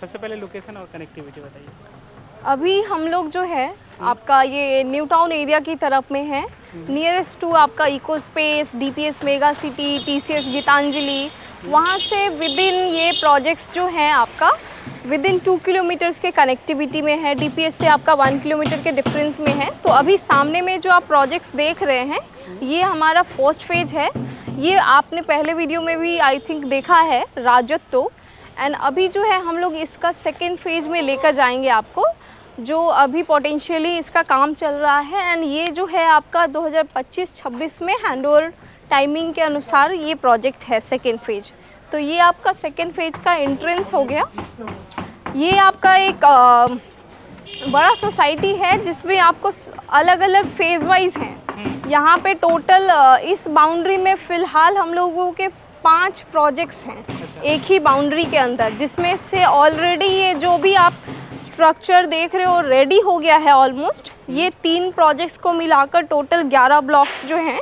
सबसे पहले लोकेशन और कनेक्टिविटी बताइए। अभी हम लोग जो है आपका ये न्यू टाउन एरिया की तरफ में है, नियरेस्ट टू आपका Eco Space, DPS Mega City, TCS Gitanjali, वहाँ से विद इन ये प्रोजेक्ट्स जो हैं आपका विद इन 2 किलोमीटर्स के कनेक्टिविटी में है। डीपीएस से आपका 1 किलोमीटर के डिफरेंस में है। तो अभी सामने में जो आप प्रोजेक्ट्स देख रहे हैं ये हमारा फर्स्ट फेज है। ये आपने पहले वीडियो में भी आई थिंक देखा है, राजत्व। एंड अभी जो है हम लोग इसका सेकेंड फेज में लेकर जाएंगे आपको, जो अभी पोटेंशियली इसका काम चल रहा है। एंड ये जो है आपका 2025-26 में हैंडओवर टाइमिंग के अनुसार ये प्रोजेक्ट है सेकेंड फेज। तो ये आपका सेकेंड फेज का एंट्रेंस हो गया। ये आपका एक बड़ा सोसाइटी है जिसमें आपको अलग अलग फेज वाइज हैं। यहाँ पे टोटल इस बाउंड्री में फ़िलहाल हम लोगों के 5 प्रोजेक्ट्स हैं एक ही बाउंड्री के अंदर, जिसमें से ऑलरेडी ये जो भी आप स्ट्रक्चर देख रहे हो रेडी हो गया है ऑलमोस्ट। ये 3 प्रोजेक्ट्स को मिलाकर टोटल 11 ब्लॉक्स जो हैं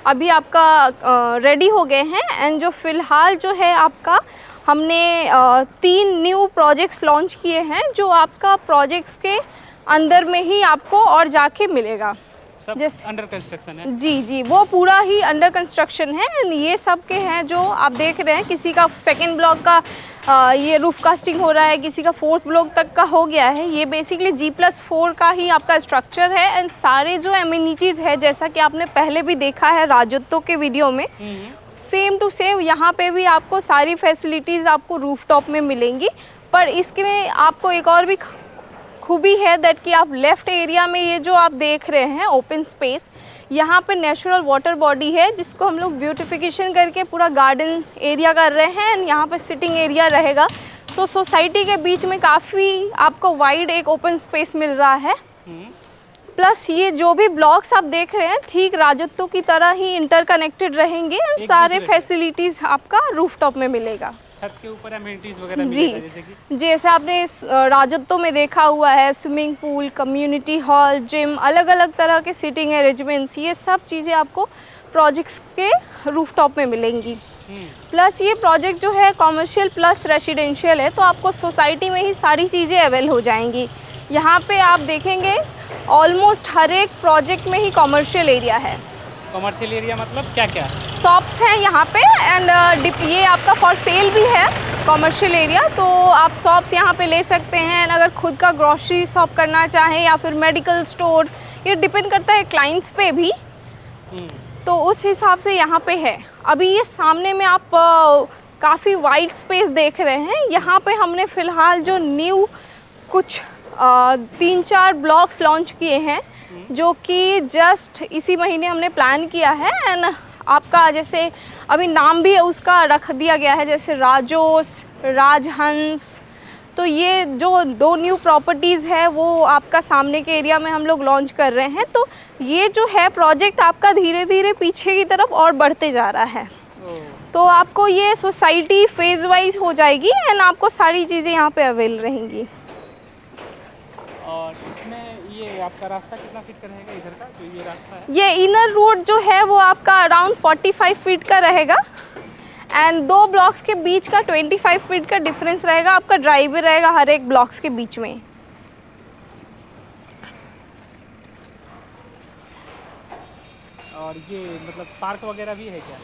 अभी आपका रेडी हो गए हैं। एंड जो फ़िलहाल जो है आपका हमने 3 न्यू प्रोजेक्ट्स लॉन्च किए हैं, जो आपका प्रोजेक्ट्स के अंदर में ही आपको और जाके मिलेगा। जैसे अंडर कंस्ट्रक्शन है। जी, वो पूरा ही अंडर कंस्ट्रक्शन है। ये सब के हैं जो आप देख रहे हैं। किसी का सेकंड ब्लॉक का ये रूफ कास्टिंग हो रहा है, किसी का 4th ब्लॉक तक का हो गया है। ये बेसिकली G+4 का ही आपका स्ट्रक्चर है। एंड सारे जो एमिनिटीज़ है, जैसा कि आपने पहले भी देखा है राजत्व के वीडियो में, सेम टू सेम यहाँ पे भी आपको सारी फैसिलिटीज़ आपको रूफटॉप में मिलेंगी। पर इसके में आपको एक और भी खूबी है दैट कि आप लेफ़्ट एरिया में ये जो आप देख रहे हैं ओपन स्पेस, यहाँ पे नेचुरल वाटर बॉडी है जिसको हम लोग ब्यूटिफिकेशन करके पूरा गार्डन एरिया कर रहे हैं। एंड यहाँ पे सिटिंग एरिया रहेगा। तो सोसाइटी के बीच में काफ़ी आपको वाइड एक ओपन स्पेस मिल रहा है। प्लस ये जो भी ब्लॉक्स आप देख रहे हैं ठीक राजत्व की तरह ही इंटरकनेक्टेड रहेंगे। सारे फैसिलिटीज़ आपका रूफटॉप में मिलेगा। छत के ऊपर एमिनिटीज वगैरह जी, जैसे आपने राजत्व में देखा हुआ है, swimming pool, community hall, gym, अलग अलग तरह के सिटिंग अरेंजमेंट्स, ये सब चीज़ें आपको प्रोजेक्ट्स के रूफटॉप में मिलेंगी। प्लस ये प्रोजेक्ट जो है कॉमर्शियल प्लस रेसिडेंशियल है, तो आपको सोसाइटी में ही सारी चीज़ें अवेल हो जाएंगी। यहाँ पे आप देखेंगे ऑलमोस्ट हर एक प्रोजेक्ट में ही कॉमर्शियल एरिया है। कॉमर्शियल एरिया मतलब क्या क्या? शॉप्स हैं यहाँ पे। एंड ये आपका फॉर सेल भी है कॉमर्शियल एरिया, तो आप शॉप्स यहाँ पे ले सकते हैं। एंड अगर खुद का ग्रॉसरी शॉप करना चाहें या फिर मेडिकल स्टोर, ये डिपेंड करता है क्लाइंट्स पे भी। तो उस हिसाब से यहाँ पे है। अभी ये सामने में आप काफ़ी वाइड स्पेस देख रहे हैं। यहाँ पे हमने फ़िलहाल जो न्यू कुछ 3-4 ब्लॉक्स लॉन्च किए हैं, जो कि जस्ट इसी महीने हमने प्लान किया है। एंड आपका जैसे अभी नाम भी उसका रख दिया गया है, जैसे राजोस, राजहंस। तो ये जो 2 न्यू प्रॉपर्टीज़ है वो आपका सामने के एरिया में हम लोग लॉन्च कर रहे हैं। तो ये जो है प्रोजेक्ट आपका धीरे धीरे पीछे की तरफ और बढ़ते जा रहा है। तो आपको ये सोसाइटी फेज वाइज हो जाएगी एंड आपको सारी चीज़ें यहाँ पे अवेल रहेंगी। और इसमें ये आपका रास्ता कितना फीट का रहेगा इधर का, जो ये रास्ता है? ये इनर रोड जो है वो आपका अराउंड 45 फीट का रहेगा। एंड 2 ब्लॉक्स के बीच का 25 फीट का डिफरेंस रहेगा। आपका ड्राइववे रहेगा हर एक ब्लॉक्स के बीच में। और ये मतलब पार्क वगैरह भी है क्या?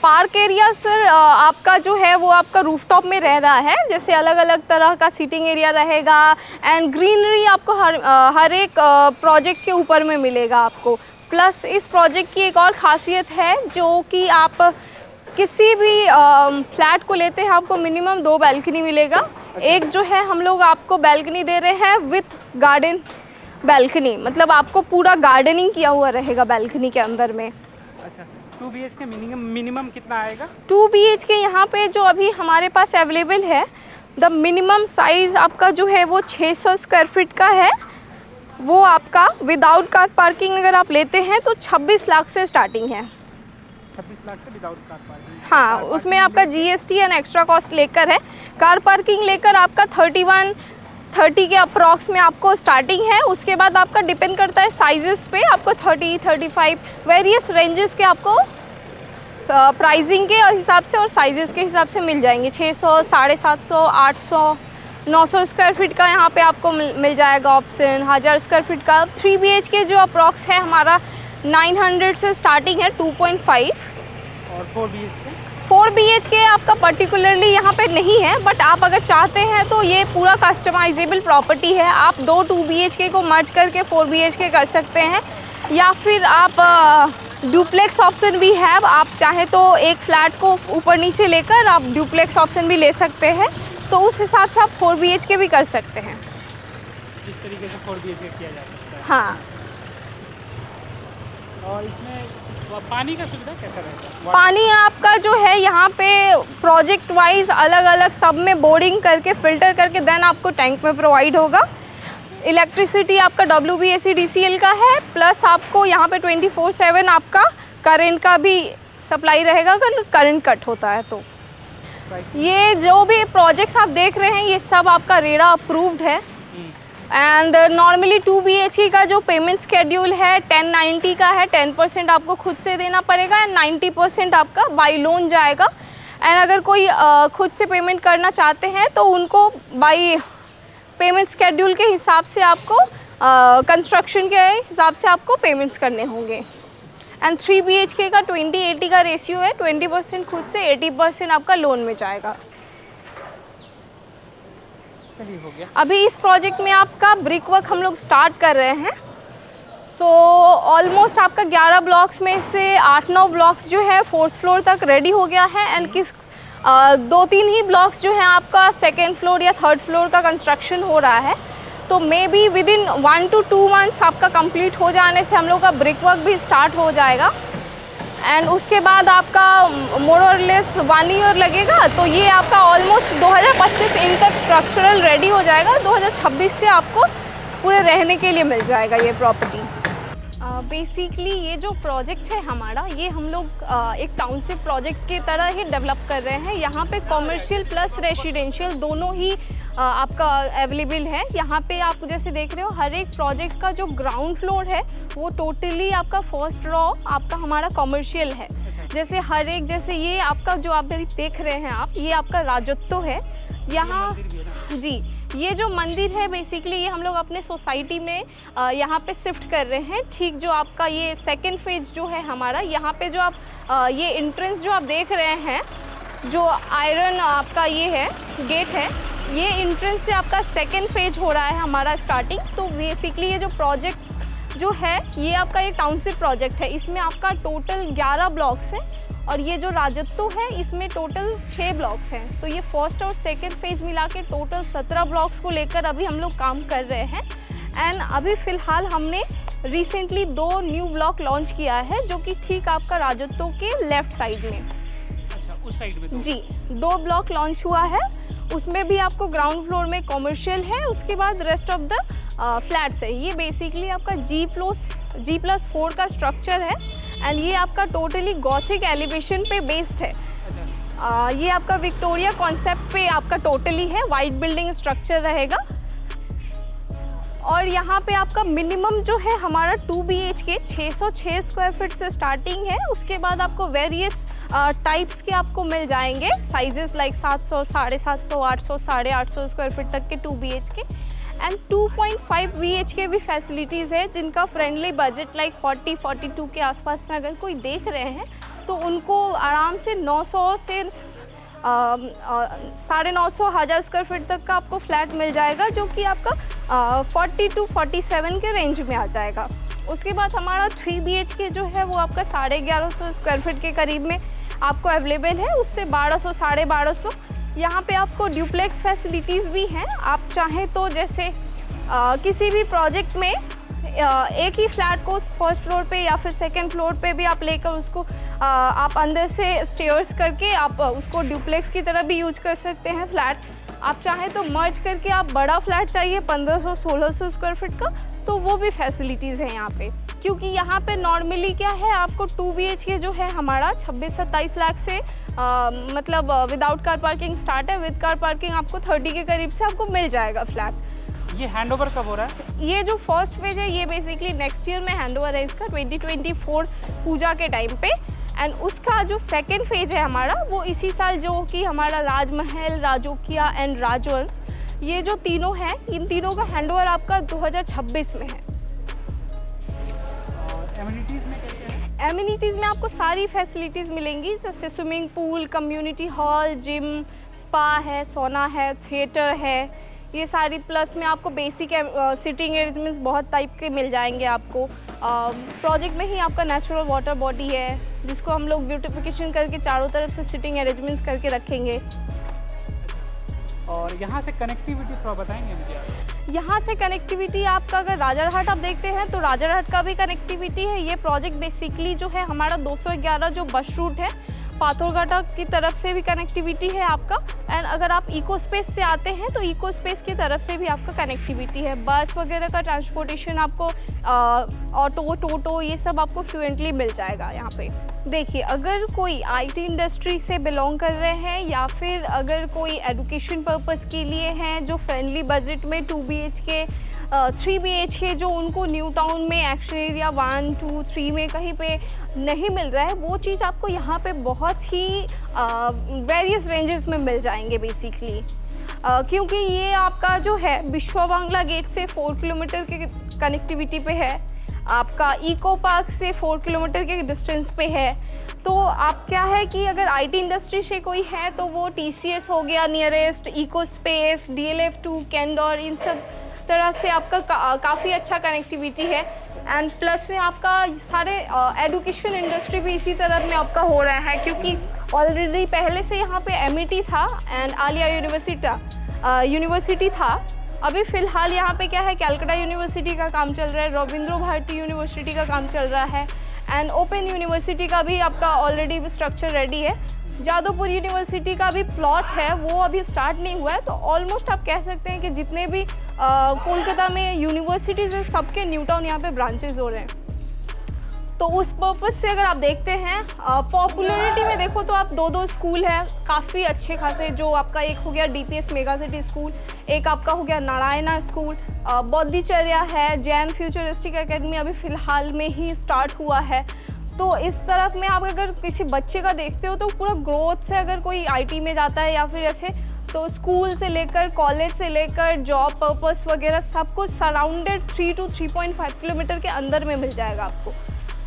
पार्क एरिया सर आपका जो है वो आपका रूफटॉप में रह रहा है। जैसे अलग अलग तरह का सीटिंग एरिया रहेगा। एंड ग्रीनरी आपको हर एक प्रोजेक्ट के ऊपर में मिलेगा आपको। प्लस इस प्रोजेक्ट की एक और ख़ासियत है, जो कि आप किसी भी फ्लैट को लेते हैं आपको मिनिमम 2 बैल्कनी मिलेगा। एक जो है हम लोग आपको बैल्कनी दे रहे हैं विथ गार्डन बैल्कनी, मतलब आपको पूरा गार्डनिंग किया हुआ रहेगा बैल्कनी के अंदर में। अच्छा, 2 BHK मिनिमम कितना आएगा? 2 BHK यहाँ पे जो अभी हमारे पास अवेलेबल है, द मिनिमम साइज़ आपका जो है वो 600 स्क्वायर फीट का है। वो आपका विदाउट कार पार्किंग अगर आप लेते हैं तो 26 लाख से स्टार्टिंग है। 26 लाख से विदाउट कार पार्किंग? हाँ, उसमें आपका GST एंड एक्स्ट्रा कॉस्ट लेकर है। कार पार्किंग लेकर आपका 31-30 के अप्रॉक्स में आपको स्टार्टिंग है। उसके बाद आपका डिपेंड करता है साइजेस पे, आपको 30-35 वेरियस रेंजेस के आपको प्राइसिंग के हिसाब से और साइजेस के हिसाब से मिल जाएंगे। 600, 750, 800, 900 स्क्वायर फीट का यहाँ पे आपको मिल जाएगा ऑप्शन। 1000 स्क्वायर फीट का 3 BHK जो अप्रॉक्स है हमारा 900 से स्टार्टिंग है 2.5। और 4 BHK? 4 BHK आपका पर्टिकुलरली यहाँ पे नहीं है, बट आप अगर चाहते हैं तो ये पूरा कस्टमाइजेबल प्रॉपर्टी है। आप 2 BHK को मर्ज करके 4 BHK कर सकते हैं, या फिर आप डुप्लेक्स ऑप्शन भी है। आप चाहे तो एक फ्लैट को ऊपर नीचे लेकर आप डुप्लेक्स ऑप्शन भी ले सकते हैं, तो उस हिसाब से आप 4 BHK भी कर सकते हैं। इस तरीके से 4 BHK किया जा सकता है। हाँ। और इसमें पानी का सुविधा कैसा रहता है? पानी आपका जो है यहाँ पे प्रोजेक्ट वाइज अलग अलग सब में बोरिंग करके फिल्टर करके देन आपको टैंक में प्रोवाइड होगा। इलेक्ट्रिसिटी आपका WBSEDCL का है, प्लस आपको यहाँ पे 24/7 आपका करंट का भी सप्लाई रहेगा अगर करंट कट होता है तो। ये जो भी प्रोजेक्ट्स आप देख रहे हैं ये सब आपका रेरा अप्रूव्ड है। एंड नॉर्मली 2 BHK का जो पेमेंट स्केड्यूल है 1090 का है। 10% आपको खुद से देना पड़ेगा एंड 90% आपका बाय लोन जाएगा। एंड अगर कोई खुद से पेमेंट करना चाहते हैं तो उनको बाय पेमेंट स्केड्यूल के हिसाब से आपको कंस्ट्रक्शन के हिसाब से आपको पेमेंट्स करने होंगे। एंड 3 BHK का 20-80 का रेशियो है। 20% खुद से, 80% आपका लोन में जाएगा। हो गया। अभी इस प्रोजेक्ट में आपका ब्रिक वर्क हम लोग स्टार्ट कर रहे हैं, तो ऑलमोस्ट आपका 11 ब्लॉक्स में से 8-9 ब्लॉक्स जो है 4th फ्लोर तक रेडी हो गया है। एंड 2-3 ही ब्लॉक्स जो हैं आपका 2nd फ्लोर या 3rd फ्लोर का कंस्ट्रक्शन हो रहा है। तो may be with in 1 to 2 months आपका कंप्लीट हो जाने से हम लोग का ब्रिक वर्क भी स्टार्ट हो जाएगा। एंड उसके बाद आपका मोर और लेस 1 ईयर लगेगा। तो ये आपका ऑलमोस्ट 2025 तक स्ट्रक्चरल रेडी हो जाएगा। 2026 से आपको पूरे रहने के लिए मिल जाएगा ये प्रॉपर्टी। बेसिकली ये जो प्रोजेक्ट है हमारा, ये हम लोग एक टाउनशिप प्रोजेक्ट की तरह ही डेवलप कर रहे हैं। यहाँ पे कॉमर्शियल प्लस रेसिडेंशियल दोनों ही आपका अवेलेबल है। यहाँ पे आप जैसे देख रहे हो हर एक प्रोजेक्ट का जो ग्राउंड फ्लोर है वो टोटली आपका फर्स्ट रॉ आपका हमारा कॉमर्शियल है। जैसे हर एक, जैसे ये आपका जो आप देख रहे हैं आप, ये आपका राजत्व है यहाँ जी। ये जो मंदिर है बेसिकली ये हम लोग अपने सोसाइटी में यहाँ पे शिफ्ट कर रहे हैं। ठीक जो आपका ये 2nd फेज जो है हमारा, यहाँ पे जो आप ये एंट्रेंस जो आप देख रहे हैं, जो आयरन आपका ये है गेट है, ये एंट्रेंस से आपका 2nd फेज हो रहा है हमारा स्टार्टिंग। तो बेसिकली ये जो प्रोजेक्ट जो है ये आपका ये टाउनशिप प्रोजेक्ट है। इसमें आपका टोटल 11 ब्लॉक्स हैं और ये जो राजत्व है इसमें टोटल 6 ब्लॉक्स हैं। तो ये 1st और 2nd फेज मिला के टोटल 17 ब्लॉक्स को लेकर अभी हम लोग काम कर रहे हैं। एंड अभी फ़िलहाल हमने रिसेंटली 2 न्यू ब्लॉक लॉन्च किया है, जो कि ठीक आपका राजत्व के लेफ़्ट साइड में। अच्छा, उस साइड में जी 2 ब्लॉक लॉन्च हुआ है। उसमें भी आपको ग्राउंड फ्लोर में कॉमर्शियल है, उसके बाद रेस्ट ऑफ द फ्लैट्स है। ये बेसिकली आपका G+4 का स्ट्रक्चर है। एंड ये आपका टोटली गॉथिक एलिवेशन पे बेस्ड है। ये आपका विक्टोरिया कॉन्सेप्ट पे आपका टोटली है। वाइट बिल्डिंग स्ट्रक्चर रहेगा। और यहाँ पे आपका मिनिमम जो है हमारा 2 BHK 606 स्क्वायर फीट से स्टार्टिंग है। उसके बाद आपको वेरियस टाइप्स के आपको मिल जाएंगे साइजेस लाइक 700, 750, 800, 850 स्क्वायर फीट तक के 2 BHK। एंड 2.5 BHK भी फैसिलिटीज़ है, जिनका फ्रेंडली बजट लाइक 40-42 के आसपास में अगर कोई देख रहे हैं तो उनको आराम से 900 से 950, 1000 स्क्वायर फीट तक का आपको फ्लैट मिल जाएगा, जो कि आपका 40 to 47 के रेंज में आ जाएगा। उसके बाद हमारा 3 BHK जो है वो आपका 1150 स्क्वायर फीट के करीब में आपको अवेलेबल है। उससे 1200, 1250 यहाँ पे आपको ड्यूप्लेक्स फैसिलिटीज़ भी हैं। आप चाहें तो जैसे किसी भी प्रोजेक्ट में एक ही फ्लैट को 1st फ्लोर पे या फिर 2nd फ्लोर पे भी आप लेकर उसको आप अंदर से स्टेयर्स करके आप उसको ड्यूप्लेक्स की तरह भी यूज कर सकते हैं फ्लैट। आप चाहें तो मर्ज करके आप बड़ा फ्लैट चाहिए 1500-1600 स्क्वायर फीट का, तो वो भी फैसिलिटीज़ हैं यहाँ पे। क्योंकि यहाँ पे नॉर्मली क्या है, आपको 2 BHK जो है हमारा 26-27 लाख से मतलब विदाउट कार पार्किंग स्टार्ट है। विद कार पार्किंग आपको 30 के करीब से आपको मिल जाएगा फ्लैट। ये हैंडओवर कब हो रहा है? ये जो फर्स्ट फेज है ये बेसिकली नेक्स्ट ईयर में हैंडओवर है इसका, 2024 पूजा के टाइम पे। एंड उसका जो सेकेंड फेज है हमारा वो इसी साल, जो कि हमारा राजमहल, राजोकिया एंड राजवंश, ये जो तीनों हैं, इन तीनों का हैंडओवर आपका 2026 में है। और एमिनिटीज़ में क्या है? एमिनिटीज़ में आपको सारी फैसिलिटीज़ मिलेंगी, जैसे swimming pool, community hall, gym, spa है, सोना है, थिएटर है, ये सारी, प्लस में आपको बेसिक सिटिंग अरेंजमेंट्स बहुत टाइप के मिल जाएंगे आपको। प्रोजेक्ट में ही आपका नेचुरल वाटर बॉडी है, जिसको हम लोग ब्यूटिफिकेशन करके चारों तरफ से सिटिंग अरेंजमेंट्स करके रखेंगे। और यहाँ से कनेक्टिविटी थोड़ा बताएंगे मुझे आप? यहाँ से कनेक्टिविटी आपका, अगर राजारहाट आप देखते हैं तो राजारहाट का भी कनेक्टिविटी है। ये प्रोजेक्ट बेसिकली जो है हमारा 211 जो बस रूट है, पाथरघाटा की तरफ से भी कनेक्टिविटी है आपका। एंड अगर आप इको स्पेस से आते हैं तो इको स्पेस की तरफ से भी आपका कनेक्टिविटी है। बस वगैरह का ट्रांसपोर्टेशन आपको ऑटो, टोटो, ये सब आपको फ्लुएंटली मिल जाएगा यहाँ पे। देखिए, अगर कोई आईटी इंडस्ट्री से बिलोंग कर रहे हैं या फिर अगर कोई एजुकेशन पर्पस के लिए हैं, जो फ्रेंडली बजट में 2 BHK 3 BHK जो उनको न्यू टाउन में एक्शन एरिया 1, 2, 3 में कहीं पे नहीं मिल रहा है, वो चीज़ आपको यहाँ पे बहुत ही वेरियस रेंजेस में मिल जाएंगे बेसिकली। क्योंकि ये आपका जो है विश्वा बांग्ला गेट से 4 किलोमीटर के कनेक्टिविटी पे है, आपका इको पार्क से 4 किलोमीटर के डिस्टेंस पे है। तो आप क्या है कि अगर आईटी इंडस्ट्री से कोई है तो वो TCS हो गया nearest, eco space, DLF2, Candor, इन सब तरह से आपका काफ़ी अच्छा कनेक्टिविटी है। एंड प्लस में आपका सारे एजुकेशन इंडस्ट्री भी इसी तरह में आपका हो रहा है, क्योंकि ऑलरेडी पहले से यहाँ पे MET था एंड आलिया यूनिवर्सिटी था। अभी फ़िलहाल यहाँ पे क्या है, कैलकाटा यूनिवर्सिटी का काम चल रहा है, रविंद्र भारती यूनिवर्सिटी का काम चल रहा है एंड ओपन यूनिवर्सिटी का भी आपका ऑलरेडी स्ट्रक्चर रेडी है। जादवपुर यूनिवर्सिटी का भी प्लॉट है, वो अभी स्टार्ट नहीं हुआ है। तो ऑलमोस्ट आप कह सकते हैं कि जितने भी कोलकाता में यूनिवर्सिटीज़ हैं, सबके न्यू टाउन यहाँ पे ब्रांचेज हो रहे हैं। तो उस पर्पज़ से अगर आप देखते हैं पॉपुलरिटी में देखो तो आप 2 स्कूल हैं काफ़ी अच्छे खासे, जो आपका एक हो गया DPS मेगा सिटी स्कूल, एक आपका हो गया नारायणा स्कूल, बौद्धिचर्या है, जैन फ्यूचरिस्टिक एकेडमी अभी फ़िलहाल में ही स्टार्ट हुआ है। तो इस तरफ में आप अगर किसी बच्चे का देखते हो तो पूरा ग्रोथ से, अगर कोई IT में जाता है या फिर ऐसे, तो स्कूल से लेकर कॉलेज से लेकर जॉब पर्पस वगैरह सब कुछ सराउंडेड 3 to 3.5 किलोमीटर के अंदर में मिल जाएगा आपको।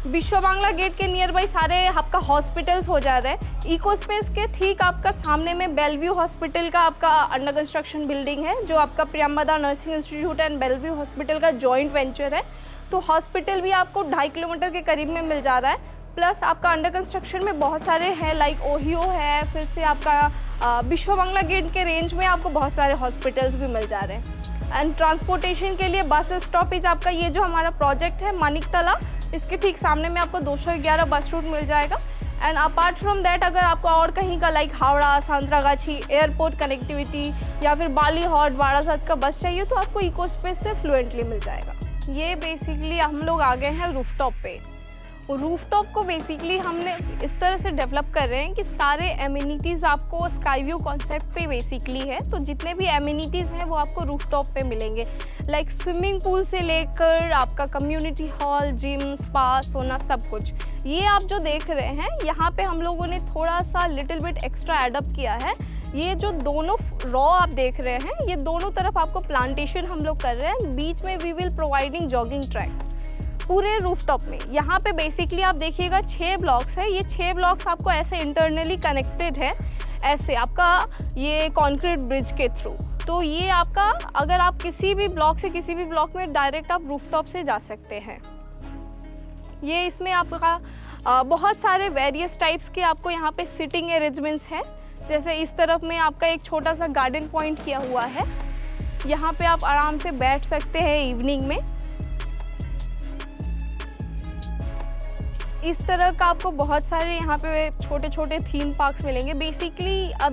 विश्वा बांग्ला गेट के नियर बाई सारे आपका हॉस्पिटल्स हो जा रहे हैं। इको स्पेस के ठीक आपका सामने में बेलव्यू हॉस्पिटल का आपका अंडर कंस्ट्रक्शन बिल्डिंग है, जो आपका Priyambada nursing institute and Belvieu hospital का जॉइंट वेंचर है। तो हॉस्पिटल भी आपको 2.5 किलोमीटर के करीब में मिल जा रहा है। प्लस आपका अंडर कंस्ट्रक्शन में बहुत सारे हैं, लाइक ओहियो है, फिर से आपका विश्वा बांग्ला गेट के रेंज में आपको बहुत सारे हॉस्पिटल्स भी मिल जा रहे हैं। एंड ट्रांसपोर्टेशन के लिए बस स्टॉपेज आपका ये जो हमारा प्रोजेक्ट है मानिकतला, इसके ठीक सामने में आपको 211 बस रूट मिल जाएगा। एंड अपार्ट फ्रॉम दैट, अगर आपको और कहीं का like Howrah, Santragachi airport connectivity या फिर बालीहॉट, वारासात का बस चाहिए तो आपको इको स्पेस से फ्लुएंटली मिल जाएगा। ये बेसिकली हम लोग आ गए हैं रूफटॉप पे। रूफटॉप को बेसिकली हमने इस तरह से डेवलप कर रहे हैं कि सारे एमिनिटीज़ आपको स्काई व्यू कॉन्सेप्ट पे बेसिकली है। तो जितने भी एमिनिटीज़ हैं वो आपको रूफटॉप पे मिलेंगे, लाइक स्विमिंग पूल से लेकर आपका कम्युनिटी हॉल, जिम, स्पा, सोना, सब कुछ। ये आप जो देख रहे हैं यहाँ पे हम लोगों ने थोड़ा सा लिटिल बिट एक्स्ट्रा एडअप किया है। ये जो दोनों रॉ आप देख रहे हैं, ये दोनों तरफ आपको प्लांटेशन हम लोग कर रहे हैं, बीच में we will providing jogging track पूरे रूफटॉप में। यहाँ पे बेसिकली आप देखिएगा 6 ब्लॉक्स है। ये 6 ब्लॉक्स आपको ऐसे इंटरनली कनेक्टेड है, ऐसे आपका ये कंक्रीट ब्रिज के थ्रू। तो ये आपका, अगर आप किसी भी ब्लॉक से किसी भी ब्लॉक में डायरेक्ट आप रूफटॉप से जा सकते हैं। ये इसमें आपका बहुत सारे वेरियस टाइप्स के आपको यहाँ पे सिटिंग अरेंजमेंट्स हैं। जैसे इस तरफ में आपका एक छोटा सा गार्डन पॉइंट किया हुआ है, यहाँ पे आप आराम से बैठ सकते हैं इवनिंग में। इस तरह का आपको बहुत सारे यहाँ पे छोटे छोटे थीम पार्क्स मिलेंगे। बेसिकली अब